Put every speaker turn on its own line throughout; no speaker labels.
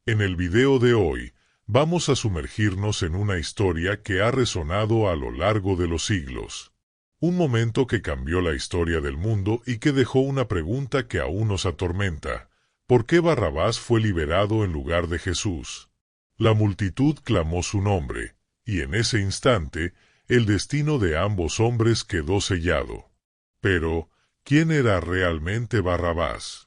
En el video de hoy, vamos a sumergirnos en una historia que ha resonado a lo largo de los siglos. Un momento que cambió la historia del mundo y que dejó una pregunta que aún nos atormenta. ¿Por qué Barrabás fue liberado en lugar de Jesús? La multitud clamó su nombre, y en ese instante, el destino de ambos hombres quedó sellado. Pero, ¿quién era realmente Barrabás?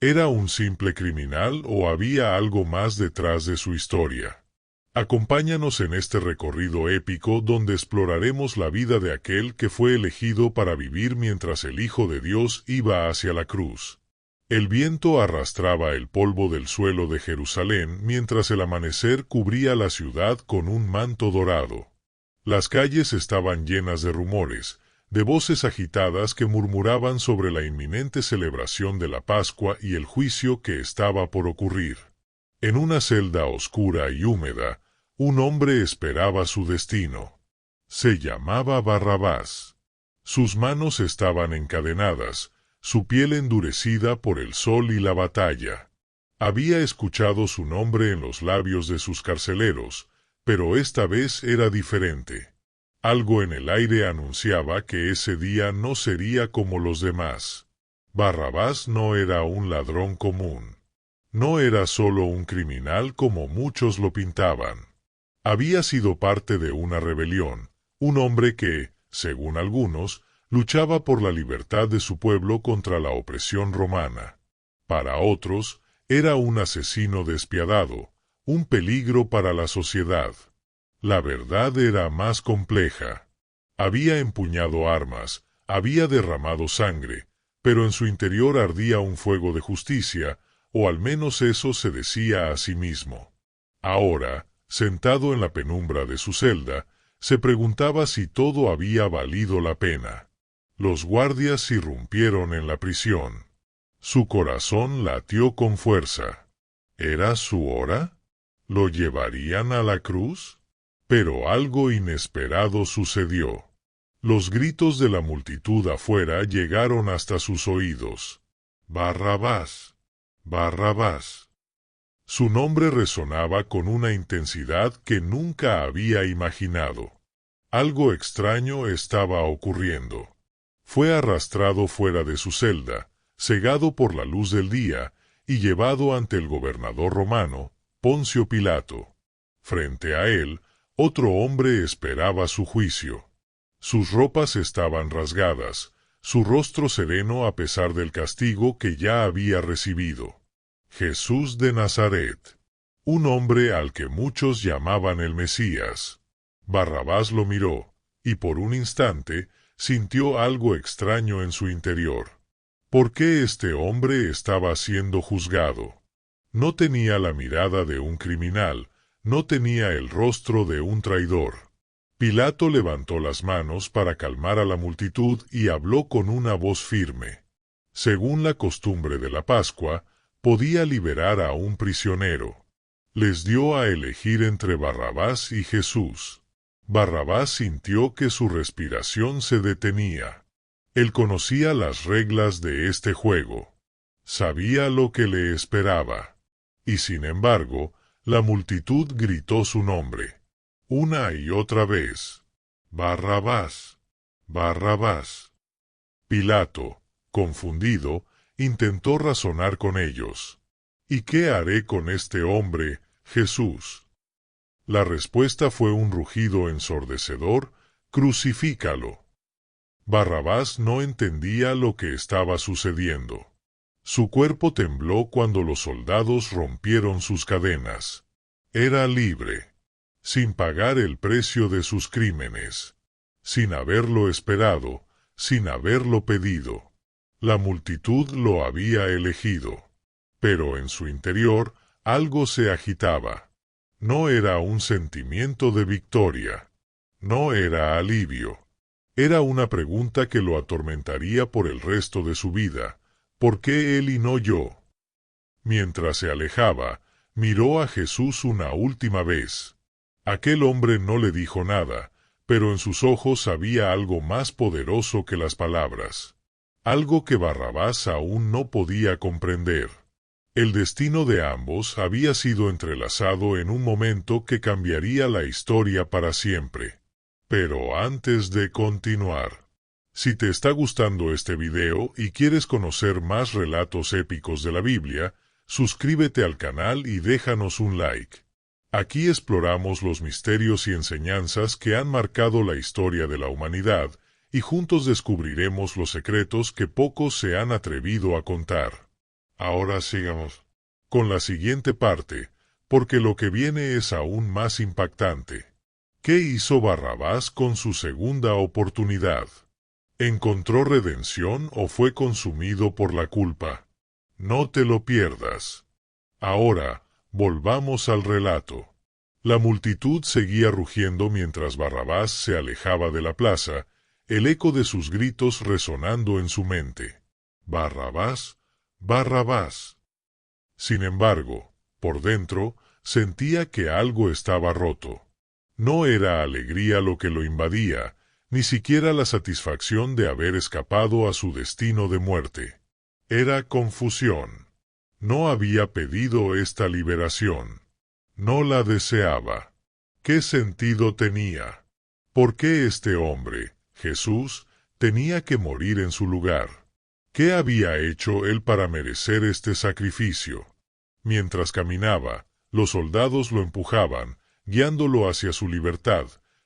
¿Era un simple criminal o había algo más detrás de su historia? Acompáñanos en este recorrido épico donde exploraremos la vida de aquel que fue elegido para vivir mientras el Hijo de Dios iba hacia la cruz. El viento arrastraba el polvo del suelo de Jerusalén mientras el amanecer cubría la ciudad con un manto dorado. Las calles estaban llenas de rumores, de voces agitadas que murmuraban sobre la inminente celebración de la Pascua y el juicio que estaba por ocurrir. En una celda oscura y húmeda, un hombre esperaba su destino. Se llamaba Barrabás. Sus manos estaban encadenadas, su piel endurecida por el sol y la batalla. Había escuchado su nombre en los labios de sus carceleros, pero esta vez era diferente. Algo en el aire anunciaba que ese día no sería como los demás. Barrabás no era un ladrón común. No era solo un criminal como muchos lo pintaban. Había sido parte de una rebelión, un hombre que, según algunos, luchaba por la libertad de su pueblo contra la opresión romana. Para otros, era un asesino despiadado, un peligro para la sociedad. La verdad era más compleja. Había empuñado armas, había derramado sangre, pero en su interior ardía un fuego de justicia, o al menos eso se decía a sí mismo. Ahora, sentado en la penumbra de su celda, se preguntaba si todo había valido la pena. Los guardias irrumpieron en la prisión. Su corazón latió con fuerza. ¿Era su hora? ¿Lo llevarían a la cruz? Pero algo inesperado sucedió. Los gritos de la multitud afuera llegaron hasta sus oídos. ¡Barrabás! ¡Barrabás! Su nombre resonaba con una intensidad que nunca había imaginado. Algo extraño estaba ocurriendo. Fue arrastrado fuera de su celda, cegado por la luz del día, y llevado ante el gobernador romano, Poncio Pilato. Frente a él, otro hombre esperaba su juicio. Sus ropas estaban rasgadas, su rostro sereno a pesar del castigo que ya había recibido. Jesús de Nazaret, un hombre al que muchos llamaban el Mesías. Barrabás lo miró, y por un instante sintió algo extraño en su interior. ¿Por qué este hombre estaba siendo juzgado? No tenía la mirada de un criminal, no tenía el rostro de un traidor. Pilato levantó las manos para calmar a la multitud y habló con una voz firme. Según la costumbre de la Pascua, podía liberar a un prisionero. Les dio a elegir entre Barrabás y Jesús. Barrabás sintió que su respiración se detenía. Él conocía las reglas de este juego. Sabía lo que le esperaba. Y sin embargo, la multitud gritó su nombre. Una y otra vez. ¡Barrabás! ¡Barrabás! Pilato, confundido, intentó razonar con ellos. ¿Y qué haré con este hombre, Jesús? La respuesta fue un rugido ensordecedor: «Crucifícalo». Barrabás no entendía lo que estaba sucediendo. Su cuerpo tembló cuando los soldados rompieron sus cadenas. Era libre, sin pagar el precio de sus crímenes, sin haberlo esperado, sin haberlo pedido. La multitud lo había elegido. Pero en su interior algo se agitaba. No era un sentimiento de victoria. No era alivio. Era una pregunta que lo atormentaría por el resto de su vida. ¿Por qué él y no yo? Mientras se alejaba, miró a Jesús una última vez. Aquel hombre no le dijo nada, pero en sus ojos había algo más poderoso que las palabras. Algo que Barrabás aún no podía comprender. El destino de ambos había sido entrelazado en un momento que cambiaría la historia para siempre. Pero antes de continuar, si te está gustando este video y quieres conocer más relatos épicos de la Biblia, suscríbete al canal y déjanos un like. Aquí exploramos los misterios y enseñanzas que han marcado la historia de la humanidad, y juntos descubriremos los secretos que pocos se han atrevido a contar. Ahora sigamos con la siguiente parte, porque lo que viene es aún más impactante. ¿Qué hizo Barrabás con su segunda oportunidad? ¿Encontró redención o fue consumido por la culpa? No te lo pierdas. Ahora, volvamos al relato. La multitud seguía rugiendo mientras Barrabás se alejaba de la plaza, el eco de sus gritos resonando en su mente. «Barrabás, Barrabás». Sin embargo, por dentro, sentía que algo estaba roto. No era alegría lo que lo invadía, ni siquiera la satisfacción de haber escapado a su destino de muerte. Era confusión. No había pedido esta liberación. No la deseaba. ¿Qué sentido tenía? ¿Por qué este hombre, Jesús, tenía que morir en su lugar? ¿Qué había hecho él para merecer este sacrificio? Mientras caminaba, los soldados lo empujaban, guiándolo hacia su libertad,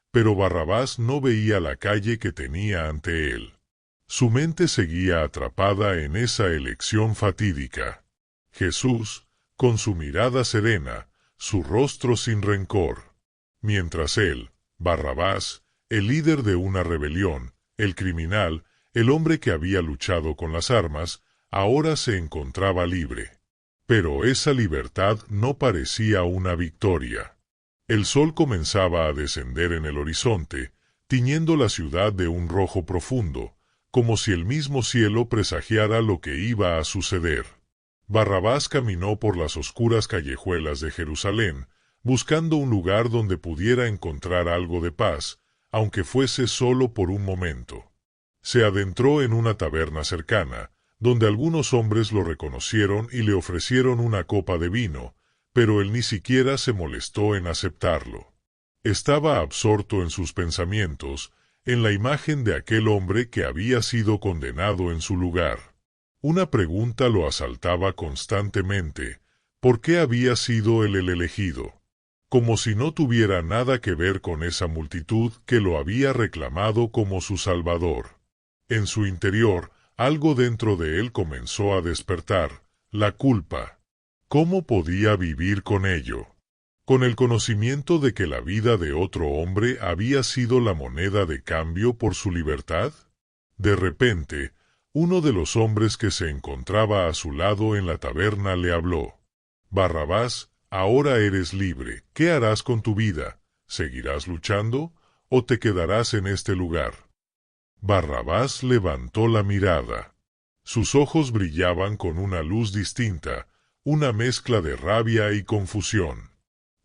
pero Barrabás no veía la calle que tenía ante él. Su mente seguía atrapada en esa elección fatídica. Jesús, con su mirada serena, su rostro sin rencor. Mientras él, Barrabás, el líder de una rebelión, el criminal, el hombre que había luchado con las armas, ahora se encontraba libre. Pero esa libertad no parecía una victoria. El sol comenzaba a descender en el horizonte, tiñendo la ciudad de un rojo profundo, como si el mismo cielo presagiara lo que iba a suceder. Barrabás caminó por las oscuras callejuelas de Jerusalén, buscando un lugar donde pudiera encontrar algo de paz, aunque fuese solo por un momento. Se adentró en una taberna cercana, donde algunos hombres lo reconocieron y le ofrecieron una copa de vino, pero él ni siquiera se molestó en aceptarlo. Estaba absorto en sus pensamientos, en la imagen de aquel hombre que había sido condenado en su lugar. Una pregunta lo asaltaba constantemente: ¿por qué había sido él el elegido? Como si no tuviera nada que ver con esa multitud que lo había reclamado como su Salvador. En su interior, algo dentro de él comenzó a despertar: la culpa. ¿Cómo podía vivir con ello? Con el conocimiento de que la vida de otro hombre había sido la moneda de cambio por su libertad. De repente, uno de los hombres que se encontraba a su lado en la taberna le habló: «Barrabás, ahora eres libre. ¿Qué harás con tu vida? ¿Seguirás luchando o te quedarás en este lugar?» Barrabás levantó la mirada. Sus ojos brillaban con una luz distinta, una mezcla de rabia y confusión.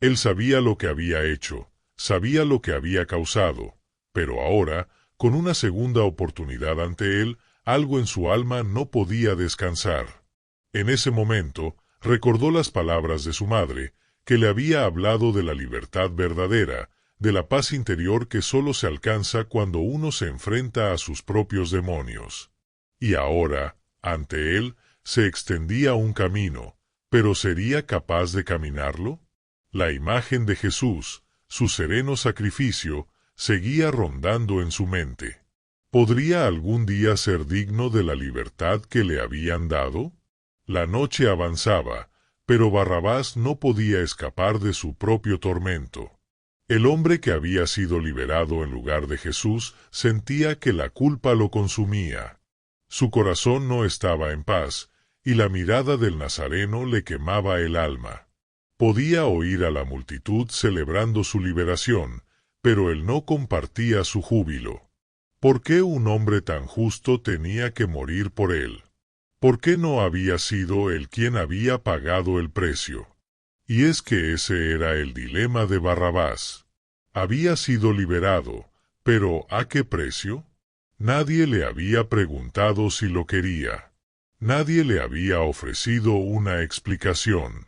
Él sabía lo que había hecho, sabía lo que había causado, pero ahora, con una segunda oportunidad ante él, algo en su alma no podía descansar. En ese momento, recordó las palabras de su madre, que le había hablado de la libertad verdadera, de la paz interior que solo se alcanza cuando uno se enfrenta a sus propios demonios. Y ahora, ante él, se extendía un camino, pero ¿sería capaz de caminarlo? La imagen de Jesús, su sereno sacrificio, seguía rondando en su mente. ¿Podría algún día ser digno de la libertad que le habían dado? La noche avanzaba, pero Barrabás no podía escapar de su propio tormento. El hombre que había sido liberado en lugar de Jesús sentía que la culpa lo consumía. Su corazón no estaba en paz, y la mirada del Nazareno le quemaba el alma. Podía oír a la multitud celebrando su liberación, pero él no compartía su júbilo. ¿Por qué un hombre tan justo tenía que morir por él? ¿Por qué no había sido él quien había pagado el precio? Y es que ese era el dilema de Barrabás. Había sido liberado, pero ¿a qué precio? Nadie le había preguntado si lo quería. Nadie le había ofrecido una explicación.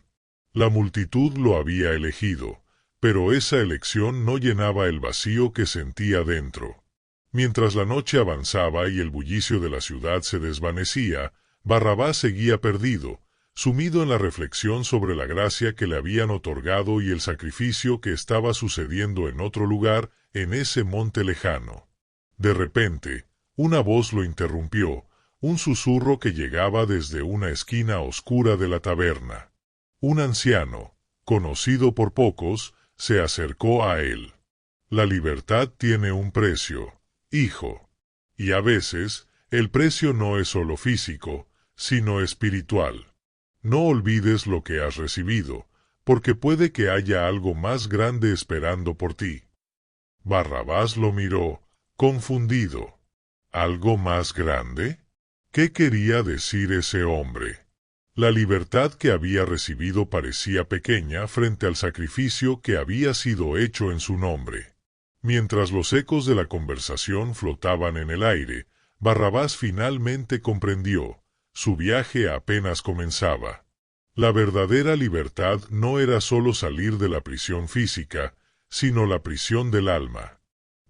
La multitud lo había elegido, pero esa elección no llenaba el vacío que sentía dentro. Mientras la noche avanzaba y el bullicio de la ciudad se desvanecía, Barrabás seguía perdido, sumido en la reflexión sobre la gracia que le habían otorgado y el sacrificio que estaba sucediendo en otro lugar, en ese monte lejano. De repente, una voz lo interrumpió, un susurro que llegaba desde una esquina oscura de la taberna. Un anciano, conocido por pocos, se acercó a él. La libertad tiene un precio, hijo. Y a veces, el precio no es solo físico, sino espiritual. No olvides lo que has recibido, porque puede que haya algo más grande esperando por ti. Barrabás lo miró, confundido. ¿Algo más grande? ¿Qué quería decir ese hombre? La libertad que había recibido parecía pequeña frente al sacrificio que había sido hecho en su nombre. Mientras los ecos de la conversación flotaban en el aire, Barrabás finalmente comprendió. Su viaje apenas comenzaba. La verdadera libertad no era solo salir de la prisión física, sino la prisión del alma.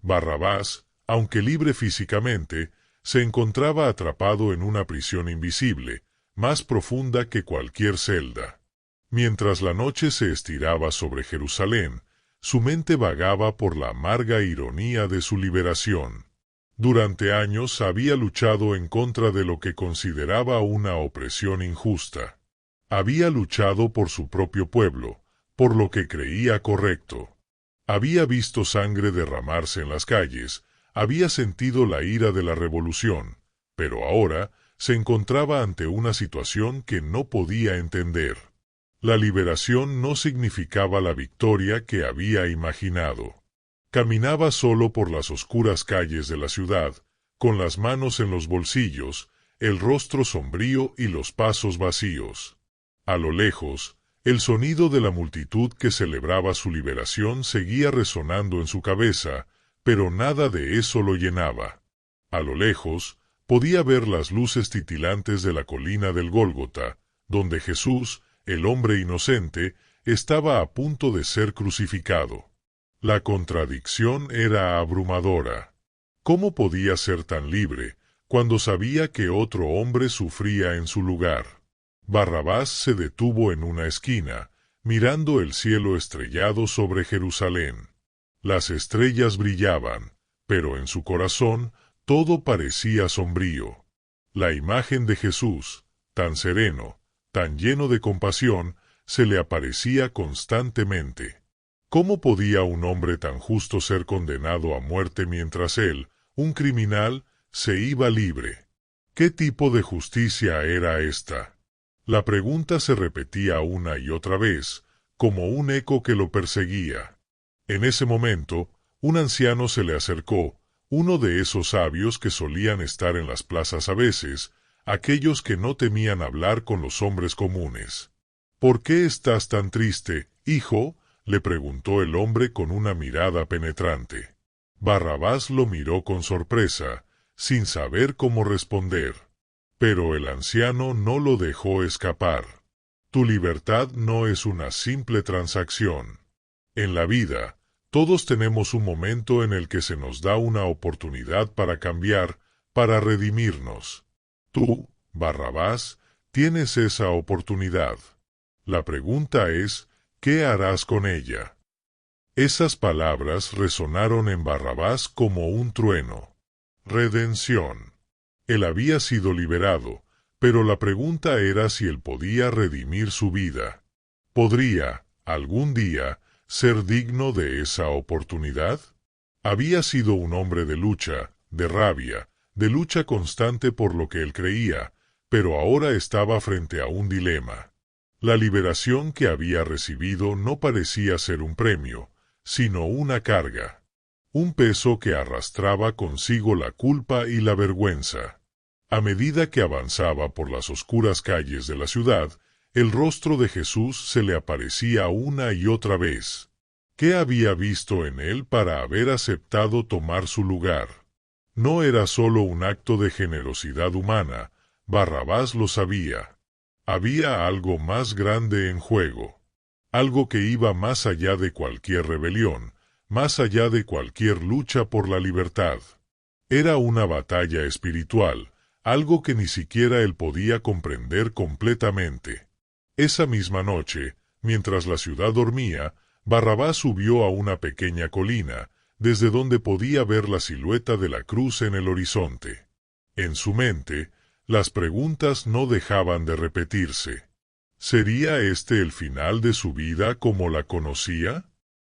Barrabás, aunque libre físicamente, se encontraba atrapado en una prisión invisible, más profunda que cualquier celda. Mientras la noche se estiraba sobre Jerusalén, su mente vagaba por la amarga ironía de su liberación. Durante años había luchado en contra de lo que consideraba una opresión injusta. Había luchado por su propio pueblo, por lo que creía correcto. Había visto sangre derramarse en las calles, había sentido la ira de la revolución, pero ahora se encontraba ante una situación que no podía entender. La liberación no significaba la victoria que había imaginado. Caminaba solo por las oscuras calles de la ciudad, con las manos en los bolsillos, el rostro sombrío y los pasos vacíos. A lo lejos, el sonido de la multitud que celebraba su liberación seguía resonando en su cabeza, pero nada de eso lo llenaba. A lo lejos, podía ver las luces titilantes de la colina del Gólgota, donde Jesús, el hombre inocente, estaba a punto de ser crucificado. La contradicción era abrumadora. ¿Cómo podía ser tan libre cuando sabía que otro hombre sufría en su lugar? Barrabás se detuvo en una esquina, mirando el cielo estrellado sobre Jerusalén. Las estrellas brillaban, pero en su corazón todo parecía sombrío. La imagen de Jesús, tan sereno, tan lleno de compasión, se le aparecía constantemente. ¿Cómo podía un hombre tan justo ser condenado a muerte mientras él, un criminal, se iba libre? ¿Qué tipo de justicia era esta? La pregunta se repetía una y otra vez, como un eco que lo perseguía. En ese momento, un anciano se le acercó, uno de esos sabios que solían estar en las plazas a veces, aquellos que no temían hablar con los hombres comunes. ¿Por qué estás tan triste, hijo?, le preguntó el hombre con una mirada penetrante. Barrabás lo miró con sorpresa, sin saber cómo responder. Pero el anciano no lo dejó escapar. Tu libertad no es una simple transacción. En la vida, todos tenemos un momento en el que se nos da una oportunidad para cambiar, para redimirnos. Tú, Barrabás, tienes esa oportunidad. La pregunta es, ¿qué harás con ella? Esas palabras resonaron en Barrabás como un trueno. Redención. Él había sido liberado, pero la pregunta era si él podía redimir su vida. ¿Podría, algún día, ser digno de esa oportunidad? Había sido un hombre de lucha, de rabia, de lucha constante por lo que él creía, pero ahora estaba frente a un dilema. La liberación que había recibido no parecía ser un premio, sino una carga. Un peso que arrastraba consigo la culpa y la vergüenza. A medida que avanzaba por las oscuras calles de la ciudad, el rostro de Jesús se le aparecía una y otra vez. ¿Qué había visto en él para haber aceptado tomar su lugar? No era solo un acto de generosidad humana. Barrabás lo sabía. Había algo más grande en juego. Algo que iba más allá de cualquier rebelión, más allá de cualquier lucha por la libertad. Era una batalla espiritual, algo que ni siquiera él podía comprender completamente. Esa misma noche, mientras la ciudad dormía, Barrabás subió a una pequeña colina, desde donde podía ver la silueta de la cruz en el horizonte. En su mente, las preguntas no dejaban de repetirse. ¿Sería este el final de su vida como la conocía?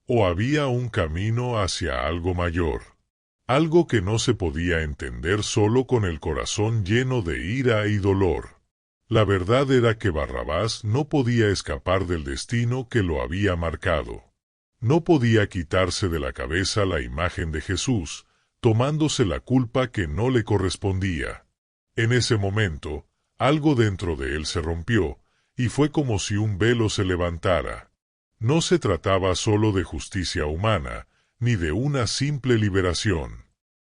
¿O había un camino hacia algo mayor? Algo que no se podía entender solo con el corazón lleno de ira y dolor. La verdad era que Barrabás no podía escapar del destino que lo había marcado. No podía quitarse de la cabeza la imagen de Jesús, tomándose la culpa que no le correspondía. En ese momento, algo dentro de él se rompió, y fue como si un velo se levantara. No se trataba solo de justicia humana, ni de una simple liberación.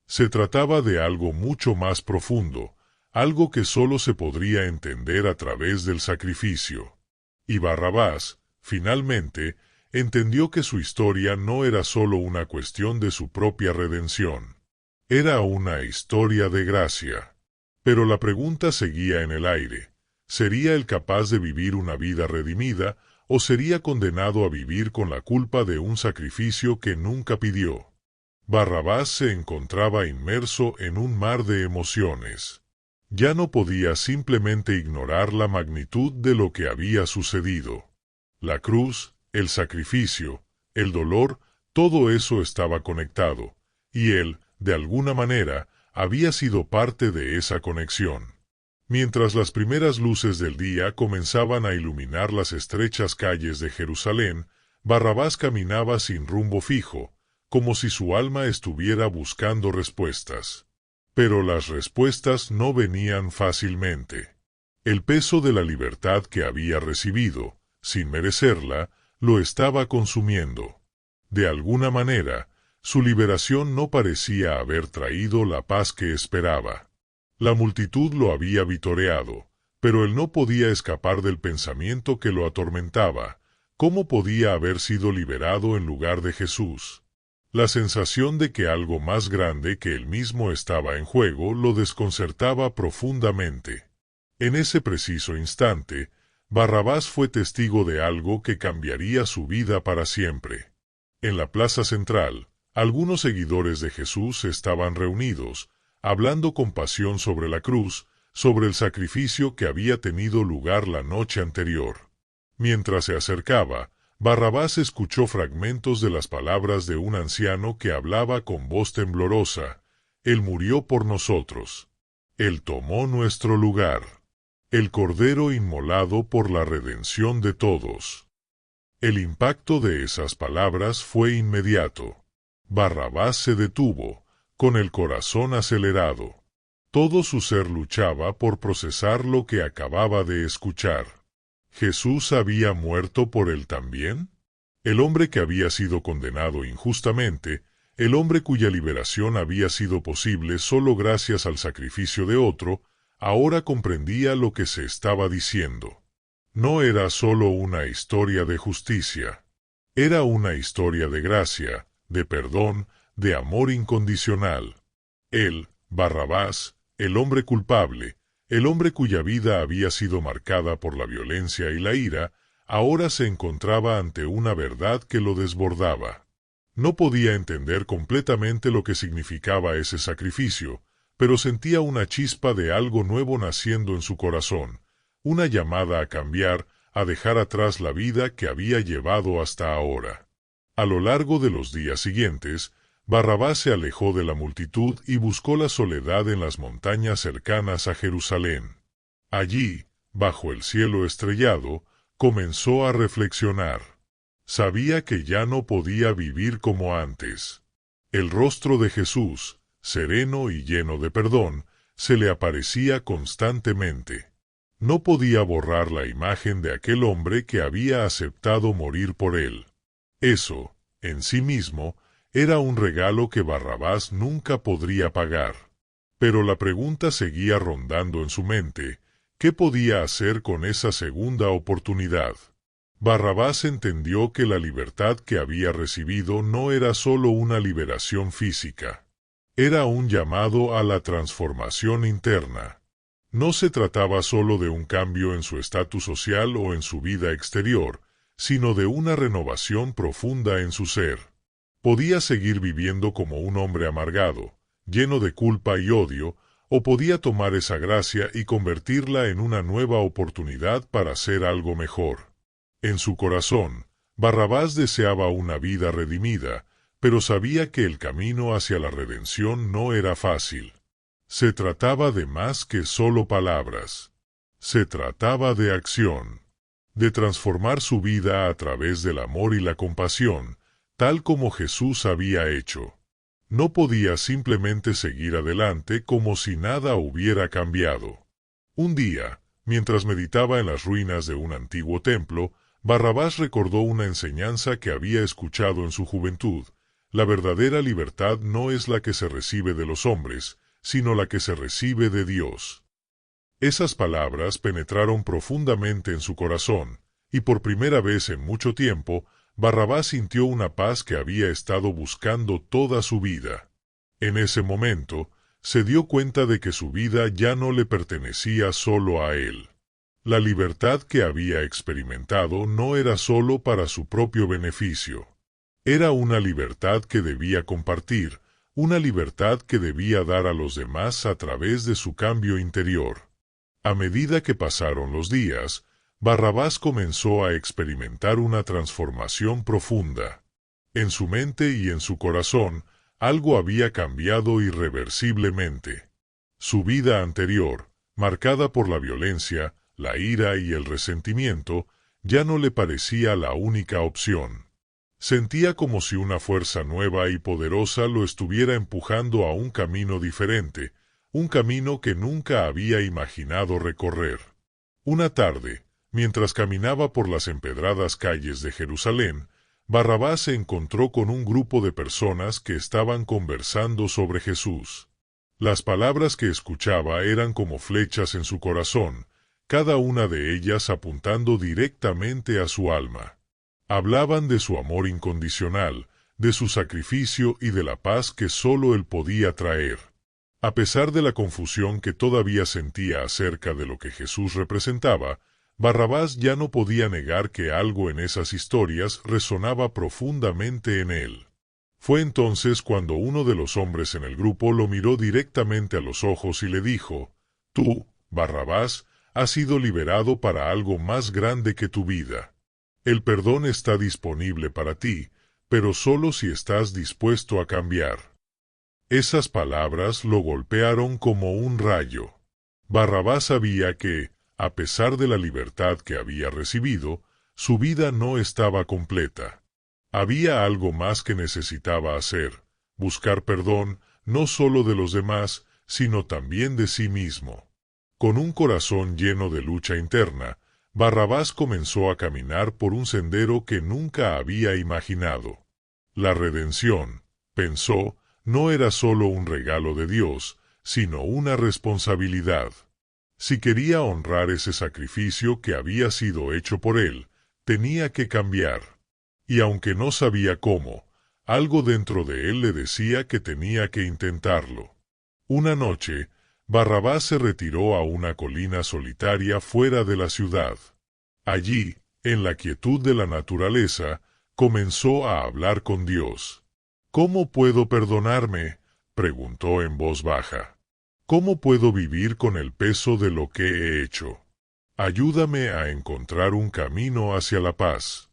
Se trataba de algo mucho más profundo, algo que solo se podría entender a través del sacrificio. Y Barrabás, finalmente, entendió que su historia no era solo una cuestión de su propia redención. Era una historia de gracia. Pero la pregunta seguía en el aire. ¿Sería él capaz de vivir una vida redimida, o sería condenado a vivir con la culpa de un sacrificio que nunca pidió? Barrabás se encontraba inmerso en un mar de emociones. Ya no podía simplemente ignorar la magnitud de lo que había sucedido. La cruz, el sacrificio, el dolor, todo eso estaba conectado, y él, de alguna manera, había sido parte de esa conexión. Mientras las primeras luces del día comenzaban a iluminar las estrechas calles de Jerusalén, Barrabás caminaba sin rumbo fijo, como si su alma estuviera buscando respuestas. Pero las respuestas no venían fácilmente. El peso de la libertad que había recibido, sin merecerla, lo estaba consumiendo. De alguna manera, su liberación no parecía haber traído la paz que esperaba. La multitud lo había vitoreado, pero él no podía escapar del pensamiento que lo atormentaba. ¿Cómo podía haber sido liberado en lugar de Jesús? La sensación de que algo más grande que él mismo estaba en juego lo desconcertaba profundamente. En ese preciso instante, Barrabás fue testigo de algo que cambiaría su vida para siempre. En la plaza central, algunos seguidores de Jesús estaban reunidos, hablando con pasión sobre la cruz, sobre el sacrificio que había tenido lugar la noche anterior. Mientras se acercaba, Barrabás escuchó fragmentos de las palabras de un anciano que hablaba con voz temblorosa: «Él murió por nosotros. Él tomó nuestro lugar. El Cordero inmolado por la redención de todos». El impacto de esas palabras fue inmediato. Barrabás se detuvo, con el corazón acelerado. Todo su ser luchaba por procesar lo que acababa de escuchar. ¿Jesús había muerto por él también? El hombre que había sido condenado injustamente, el hombre cuya liberación había sido posible solo gracias al sacrificio de otro, ahora comprendía lo que se estaba diciendo. No era solo una historia de justicia. Era una historia de gracia, de perdón, de amor incondicional. Él, Barrabás, el hombre culpable, el hombre cuya vida había sido marcada por la violencia y la ira, ahora se encontraba ante una verdad que lo desbordaba. No podía entender completamente lo que significaba ese sacrificio, pero sentía una chispa de algo nuevo naciendo en su corazón, una llamada a cambiar, a dejar atrás la vida que había llevado hasta ahora. A lo largo de los días siguientes, Barrabás se alejó de la multitud y buscó la soledad en las montañas cercanas a Jerusalén. Allí, bajo el cielo estrellado, comenzó a reflexionar. Sabía que ya no podía vivir como antes. El rostro de Jesús, sereno y lleno de perdón, se le aparecía constantemente. No podía borrar la imagen de aquel hombre que había aceptado morir por él. Eso, en sí mismo, era un regalo que Barrabás nunca podría pagar. Pero la pregunta seguía rondando en su mente: ¿qué podía hacer con esa segunda oportunidad? Barrabás entendió que la libertad que había recibido no era solo una liberación física. Era un llamado a la transformación interna. No se trataba solo de un cambio en su estatus social o en su vida exterior, sino de una renovación profunda en su ser. Podía seguir viviendo como un hombre amargado, lleno de culpa y odio, o podía tomar esa gracia y convertirla en una nueva oportunidad para hacer algo mejor. En su corazón, Barrabás deseaba una vida redimida, pero sabía que el camino hacia la redención no era fácil. Se trataba de más que solo palabras. Se trataba de acción, de transformar su vida a través del amor y la compasión, tal como Jesús había hecho. No podía simplemente seguir adelante como si nada hubiera cambiado. Un día, mientras meditaba en las ruinas de un antiguo templo, Barrabás recordó una enseñanza que había escuchado en su juventud: la verdadera libertad no es la que se recibe de los hombres, sino la que se recibe de Dios. Esas palabras penetraron profundamente en su corazón, y por primera vez en mucho tiempo, Barrabás sintió una paz que había estado buscando toda su vida. En ese momento, se dio cuenta de que su vida ya no le pertenecía solo a él. La libertad que había experimentado no era solo para su propio beneficio. Era una libertad que debía compartir, una libertad que debía dar a los demás a través de su cambio interior. A medida que pasaron los días, Barrabás comenzó a experimentar una transformación profunda. En su mente y en su corazón, algo había cambiado irreversiblemente. Su vida anterior, marcada por la violencia, la ira y el resentimiento, ya no le parecía la única opción. Sentía como si una fuerza nueva y poderosa lo estuviera empujando a un camino diferente, un camino que nunca había imaginado recorrer. Una tarde, mientras caminaba por las empedradas calles de Jerusalén, Barrabás se encontró con un grupo de personas que estaban conversando sobre Jesús. Las palabras que escuchaba eran como flechas en su corazón, cada una de ellas apuntando directamente a su alma. Hablaban de su amor incondicional, de su sacrificio y de la paz que solo él podía traer. A pesar de la confusión que todavía sentía acerca de lo que Jesús representaba, Barrabás ya no podía negar que algo en esas historias resonaba profundamente en él. Fue entonces cuando uno de los hombres en el grupo lo miró directamente a los ojos y le dijo: «Tú, Barrabás, has sido liberado para algo más grande que tu vida. El perdón está disponible para ti, pero solo si estás dispuesto a cambiar». Esas palabras lo golpearon como un rayo. Barrabás sabía que, a pesar de la libertad que había recibido, su vida no estaba completa. Había algo más que necesitaba hacer: buscar perdón, no solo de los demás, sino también de sí mismo. Con un corazón lleno de lucha interna, Barrabás comenzó a caminar por un sendero que nunca había imaginado. La redención, pensó, no era solo un regalo de Dios, sino una responsabilidad. Si quería honrar ese sacrificio que había sido hecho por él, tenía que cambiar. Y aunque no sabía cómo, algo dentro de él le decía que tenía que intentarlo. Una noche, Barrabás se retiró a una colina solitaria fuera de la ciudad. Allí, en la quietud de la naturaleza, comenzó a hablar con Dios. «¿Cómo puedo perdonarme?», preguntó en voz baja. «¿Cómo puedo vivir con el peso de lo que he hecho? Ayúdame a encontrar un camino hacia la paz».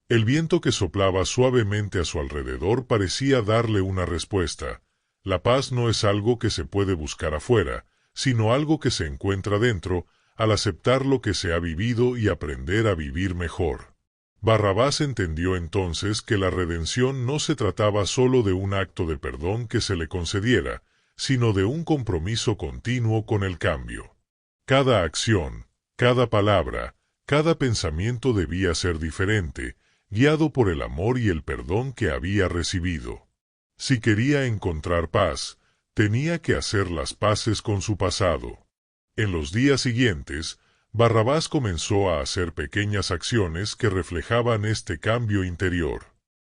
El viento que soplaba suavemente a su alrededor parecía darle una respuesta. La paz no es algo que se puede buscar afuera, sino algo que se encuentra dentro, al aceptar lo que se ha vivido y aprender a vivir mejor. Barrabás entendió entonces que la redención no se trataba solo de un acto de perdón que se le concediera, sino de un compromiso continuo con el cambio. Cada acción, cada palabra, cada pensamiento debía ser diferente, guiado por el amor y el perdón que había recibido. Si quería encontrar paz, Tenía que hacer las paces con su pasado. En los días siguientes, Barrabás comenzó a hacer pequeñas acciones que reflejaban este cambio interior.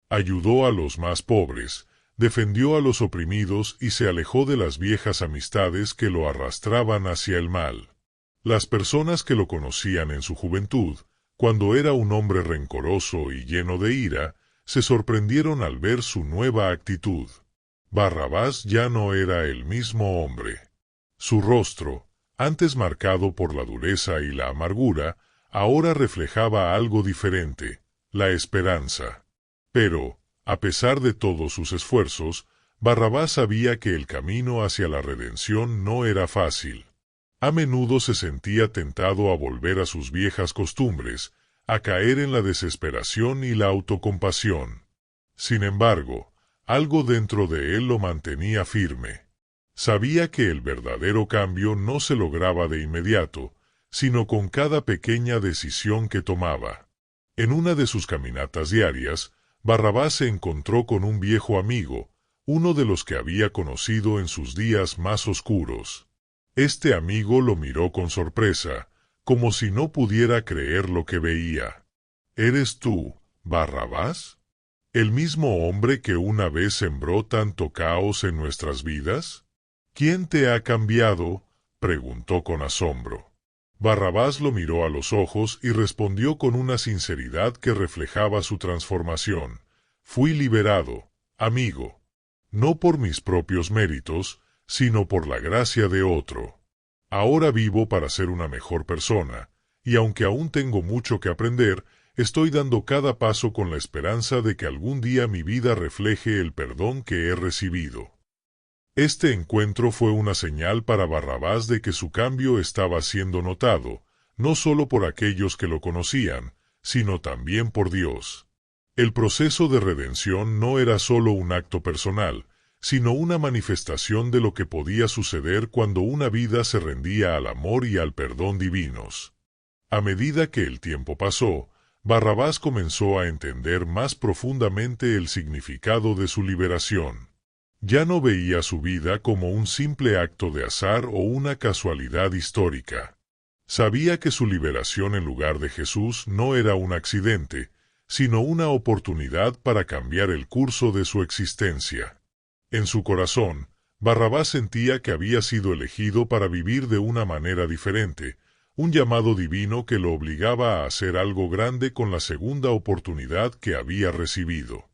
Ayudó a los más pobres, defendió a los oprimidos y se alejó de las viejas amistades que lo arrastraban hacia el mal. Las personas que lo conocían en su juventud, cuando era un hombre rencoroso y lleno de ira, se sorprendieron al ver su nueva actitud. Barrabás ya no era el mismo hombre. Su rostro, antes marcado por la dureza y la amargura, ahora reflejaba algo diferente, la esperanza. Pero, a pesar de todos sus esfuerzos, Barrabás sabía que el camino hacia la redención no era fácil. A menudo se sentía tentado a volver a sus viejas costumbres, a caer en la desesperación y la autocompasión. Sin embargo, algo dentro de él lo mantenía firme. Sabía que el verdadero cambio no se lograba de inmediato, sino con cada pequeña decisión que tomaba. En una de sus caminatas diarias, Barrabás se encontró con un viejo amigo, uno de los que había conocido en sus días más oscuros. Este amigo lo miró con sorpresa, como si no pudiera creer lo que veía. ¿Eres tú, Barrabás? ¿El mismo hombre que una vez sembró tanto caos en nuestras vidas? ¿Quién te ha cambiado?, preguntó con asombro. Barrabás lo miró a los ojos y respondió con una sinceridad que reflejaba su transformación. Fui liberado, amigo. No por mis propios méritos, sino por la gracia de otro. Ahora vivo para ser una mejor persona, y aunque aún tengo mucho que aprender, estoy dando cada paso con la esperanza de que algún día mi vida refleje el perdón que he recibido. Este encuentro fue una señal para Barrabás de que su cambio estaba siendo notado, no solo por aquellos que lo conocían, sino también por Dios. El proceso de redención no era solo un acto personal, sino una manifestación de lo que podía suceder cuando una vida se rendía al amor y al perdón divinos. A medida que el tiempo pasó, Barrabás comenzó a entender más profundamente el significado de su liberación. Ya no veía su vida como un simple acto de azar o una casualidad histórica. Sabía que su liberación en lugar de Jesús no era un accidente, sino una oportunidad para cambiar el curso de su existencia. En su corazón, Barrabás sentía que había sido elegido para vivir de una manera diferente, un llamado divino que lo obligaba a hacer algo grande con la segunda oportunidad que había recibido.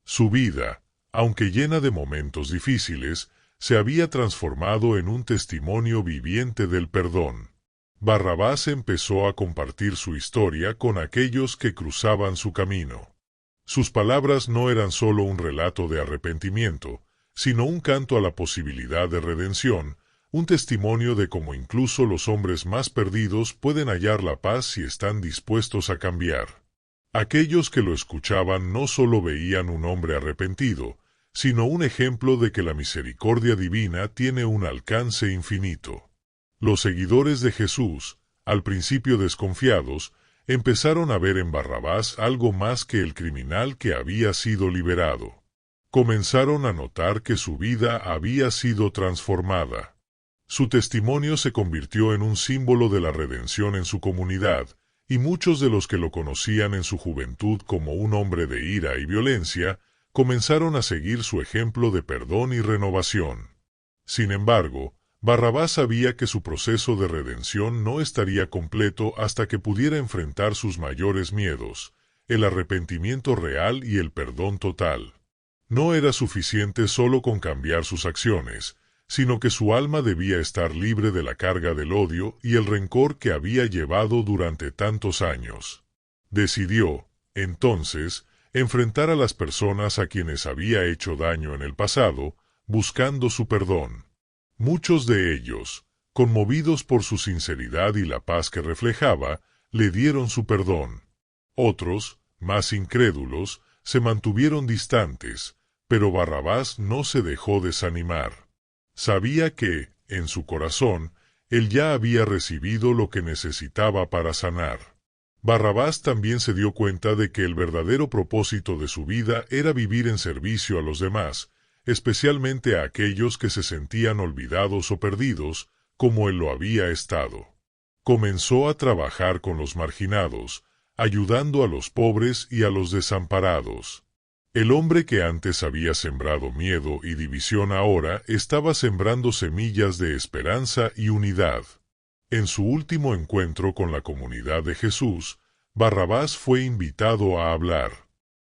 Su vida, aunque llena de momentos difíciles, se había transformado en un testimonio viviente del perdón. Barrabás empezó a compartir su historia con aquellos que cruzaban su camino. Sus palabras no eran solo un relato de arrepentimiento, sino un canto a la posibilidad de redención, un testimonio de cómo incluso los hombres más perdidos pueden hallar la paz si están dispuestos a cambiar. Aquellos que lo escuchaban no solo veían un hombre arrepentido, sino un ejemplo de que la misericordia divina tiene un alcance infinito. Los seguidores de Jesús, al principio desconfiados, empezaron a ver en Barrabás algo más que el criminal que había sido liberado. Comenzaron a notar que su vida había sido transformada. Su testimonio se convirtió en un símbolo de la redención en su comunidad, y muchos de los que lo conocían en su juventud como un hombre de ira y violencia, comenzaron a seguir su ejemplo de perdón y renovación. Sin embargo, Barrabás sabía que su proceso de redención no estaría completo hasta que pudiera enfrentar sus mayores miedos, el arrepentimiento real y el perdón total. No era suficiente solo con cambiar sus acciones, sino que su alma debía estar libre de la carga del odio y el rencor que había llevado durante tantos años. Decidió, entonces, enfrentar a las personas a quienes había hecho daño en el pasado, buscando su perdón. Muchos de ellos, conmovidos por su sinceridad y la paz que reflejaba, le dieron su perdón. Otros, más incrédulos, se mantuvieron distantes, pero Barrabás no se dejó desanimar. Sabía que, en su corazón, él ya había recibido lo que necesitaba para sanar. Barrabás también se dio cuenta de que el verdadero propósito de su vida era vivir en servicio a los demás, especialmente a aquellos que se sentían olvidados o perdidos, como él lo había estado. Comenzó a trabajar con los marginados, ayudando a los pobres y a los desamparados. El hombre que antes había sembrado miedo y división ahora estaba sembrando semillas de esperanza y unidad. En su último encuentro con la comunidad de Jesús, Barrabás fue invitado a hablar.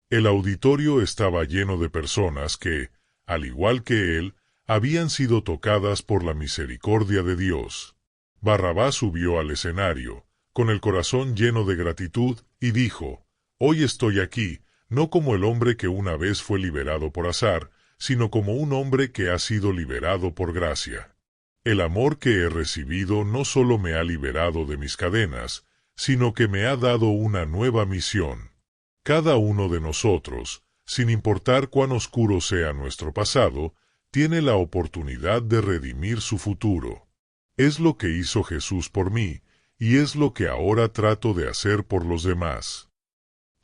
El auditorio estaba lleno de personas que, al igual que él, habían sido tocadas por la misericordia de Dios. Barrabás subió al escenario, con el corazón lleno de gratitud, y dijo: «Hoy estoy aquí, no como el hombre que una vez fue liberado por azar, sino como un hombre que ha sido liberado por gracia. El amor que he recibido no solo me ha liberado de mis cadenas, sino que me ha dado una nueva misión. Cada uno de nosotros, sin importar cuán oscuro sea nuestro pasado, tiene la oportunidad de redimir su futuro. Es lo que hizo Jesús por mí, y es lo que ahora trato de hacer por los demás».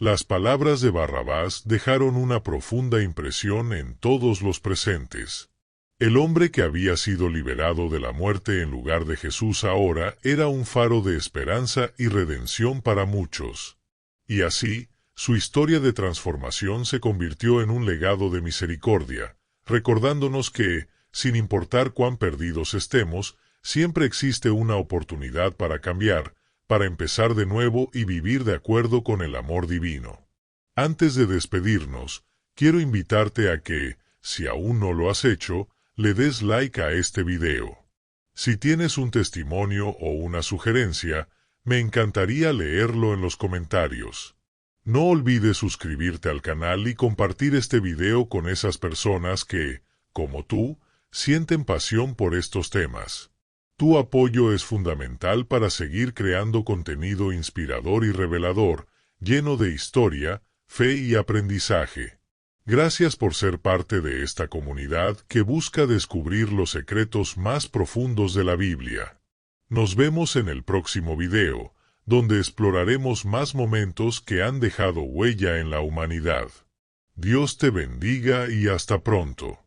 Las palabras de Barrabás dejaron una profunda impresión en todos los presentes. El hombre que había sido liberado de la muerte en lugar de Jesús ahora era un faro de esperanza y redención para muchos. Y así, su historia de transformación se convirtió en un legado de misericordia, recordándonos que, sin importar cuán perdidos estemos, siempre existe una oportunidad para cambiar, para empezar de nuevo y vivir de acuerdo con el amor divino. Antes de despedirnos, quiero invitarte a que, si aún no lo has hecho, le des like a este video. Si tienes un testimonio o una sugerencia, me encantaría leerlo en los comentarios. No olvides suscribirte al canal y compartir este video con esas personas que, como tú, sienten pasión por estos temas. Tu apoyo es fundamental para seguir creando contenido inspirador y revelador, lleno de historia, fe y aprendizaje. Gracias por ser parte de esta comunidad que busca descubrir los secretos más profundos de la Biblia. Nos vemos en el próximo video, donde exploraremos más momentos que han dejado huella en la humanidad. Dios te bendiga y hasta pronto.